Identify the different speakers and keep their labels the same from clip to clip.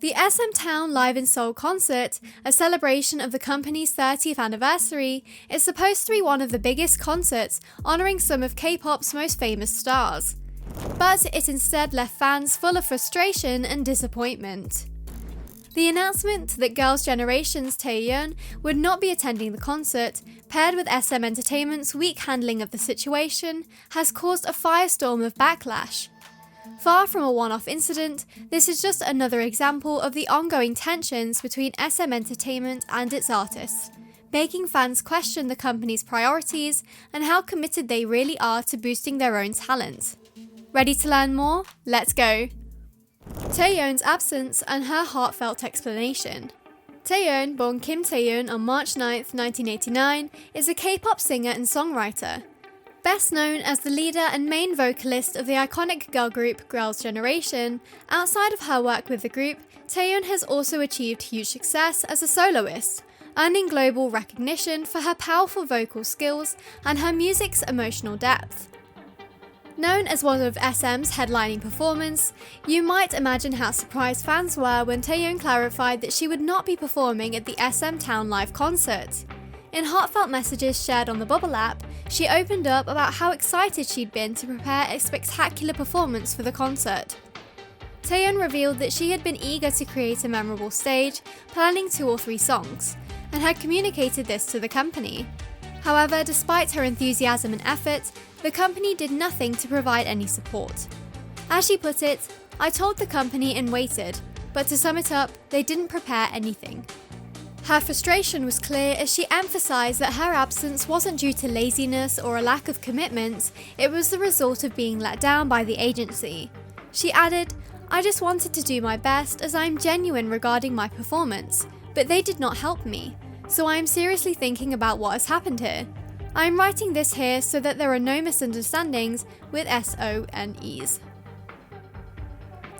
Speaker 1: The SMTOWN Live in Seoul concert, a celebration of the company's 30th anniversary, is supposed to be one of the biggest concerts honouring some of K-pop's most famous stars. But it instead left fans full of frustration and disappointment. The announcement that Girls' Generation's Taeyeon would not be attending the concert, paired with SM Entertainment's weak handling of the situation, has caused a firestorm of backlash. Far from a one-off incident, this is just another example of the ongoing tensions between SM Entertainment and its artists, making fans question the company's priorities and how committed they really are to boosting their own talent. Ready to learn more? Let's go! Taeyeon's absence and her heartfelt explanation. Taeyeon, born Kim Taeyeon on March 9, 1989, is a K-pop singer and songwriter. Best known as the leader and main vocalist of the iconic girl group Girls' Generation, outside of her work with the group, Taeyeon has also achieved huge success as a soloist, earning global recognition for her powerful vocal skills and her music's emotional depth. Known as one of SM's headlining performers, you might imagine how surprised fans were when Taeyeon clarified that she would not be performing at the SMTOWN live concert. In heartfelt messages shared on the Bubble app, she opened up about how excited she'd been to prepare a spectacular performance for the concert. Taeyeon revealed that she had been eager to create a memorable stage, planning 2 or 3 songs, and had communicated this to the company. However, despite her enthusiasm and effort, the company did nothing to provide any support. As she put it, "I told the company and waited, but to sum it up, they didn't prepare anything." Her frustration was clear as she emphasised that her absence wasn't due to laziness or a lack of commitment, it was the result of being let down by the agency. She added, "I just wanted to do my best as I am genuine regarding my performance, but they did not help me, so I am seriously thinking about what has happened here. I am writing this here so that there are no misunderstandings with SONEs."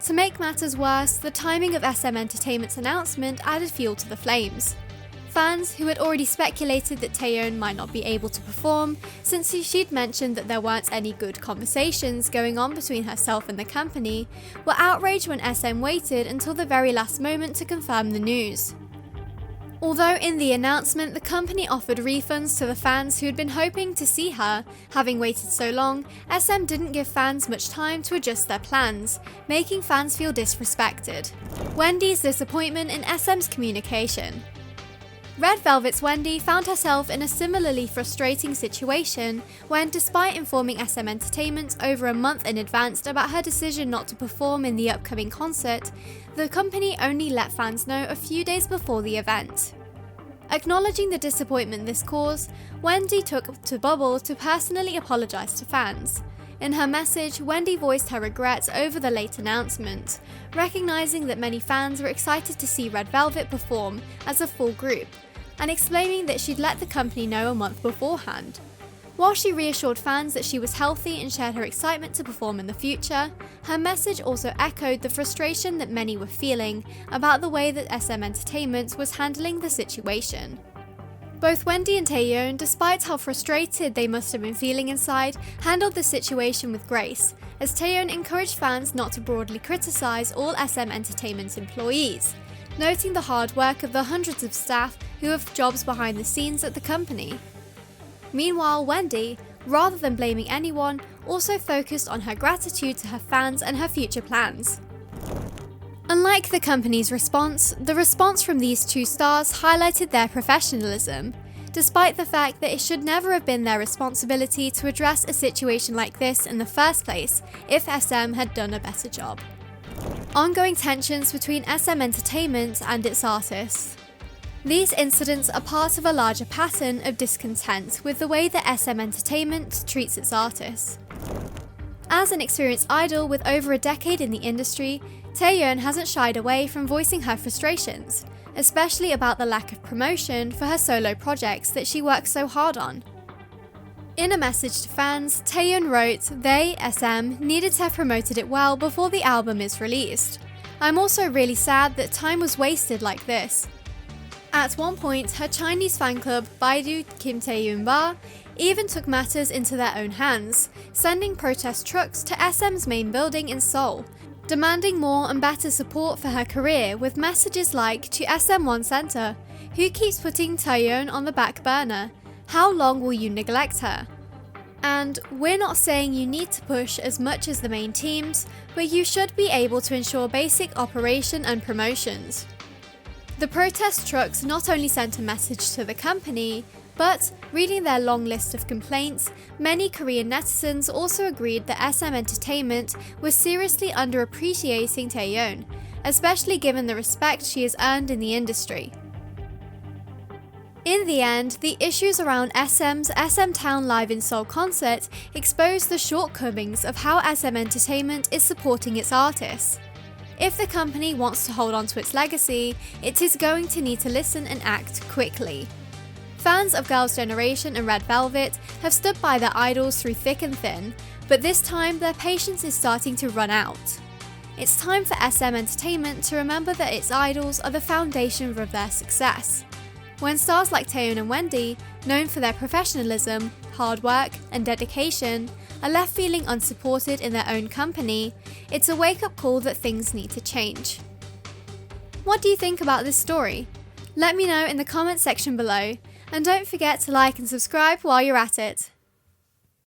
Speaker 1: To make matters worse, the timing of SM Entertainment's announcement added fuel to the flames. Fans, who had already speculated that Taeyeon might not be able to perform, since she'd mentioned that there weren't any good conversations going on between herself and the company, were outraged when SM waited until the very last moment to confirm the news. Although in the announcement the company offered refunds to the fans who had been hoping to see her, having waited so long, SM didn't give fans much time to adjust their plans, making fans feel disrespected. Wendy's disappointment in SM's communication. Red Velvet's Wendy found herself in a similarly frustrating situation when, despite informing SM Entertainment over a month in advance about her decision not to perform in the upcoming concert, the company only let fans know a few days before the event. Acknowledging the disappointment this caused, Wendy took to Bubble to personally apologise to fans. In her message, Wendy voiced her regrets over the late announcement, recognising that many fans were excited to see Red Velvet perform as a full group, and explaining that she'd let the company know a month beforehand. While she reassured fans that she was healthy and shared her excitement to perform in the future, her message also echoed the frustration that many were feeling about the way that SM Entertainment was handling the situation. Both Wendy and Taeyeon, despite how frustrated they must have been feeling inside, handled the situation with grace, as Taeyeon encouraged fans not to broadly criticise all SM Entertainment employees, noting the hard work of the hundreds of staff who have jobs behind the scenes at the company. Meanwhile, Wendy, rather than blaming anyone, also focused on her gratitude to her fans and her future plans. Unlike the company's response, the response from these 2 stars highlighted their professionalism, despite the fact that it should never have been their responsibility to address a situation like this in the first place if SM had done a better job. Ongoing tensions between SM Entertainment and its artists. These incidents are part of a larger pattern of discontent with the way that SM Entertainment treats its artists. As an experienced idol with over a decade in the industry, Taeyeon hasn't shied away from voicing her frustrations, especially about the lack of promotion for her solo projects that she works so hard on. In a message to fans, Taeyeon wrote they, SM, needed to have promoted it well before the album is released. I'm also really sad that time was wasted like this. At one point, her Chinese fan club, Baidu Kim Taeyeon Ba, even took matters into their own hands, sending protest trucks to SM's main building in Seoul, demanding more and better support for her career with messages like, to SM1 Center, "Who keeps putting Taeyeon on the back burner? How long will you neglect her?" And "We're not saying you need to push as much as the main teams, but you should be able to ensure basic operation and promotions." The protest trucks not only sent a message to the company, but, reading their long list of complaints, many Korean netizens also agreed that SM Entertainment was seriously underappreciating Taeyeon, especially given the respect she has earned in the industry. In the end, the issues around SM's SMTOWN Live in Seoul concert exposed the shortcomings of how SM Entertainment is supporting its artists. If the company wants to hold on to its legacy, it is going to need to listen and act quickly. Fans of Girls' Generation and Red Velvet have stood by their idols through thick and thin, but this time their patience is starting to run out. It's time for SM Entertainment to remember that its idols are the foundation of their success. When stars like Taeyeon and Wendy, known for their professionalism, hard work, and dedication, are left feeling unsupported in their own company, it's a wake-up call that things need to change. What do you think about this story? Let me know in the comment section below, and don't forget to like and subscribe while you're at it.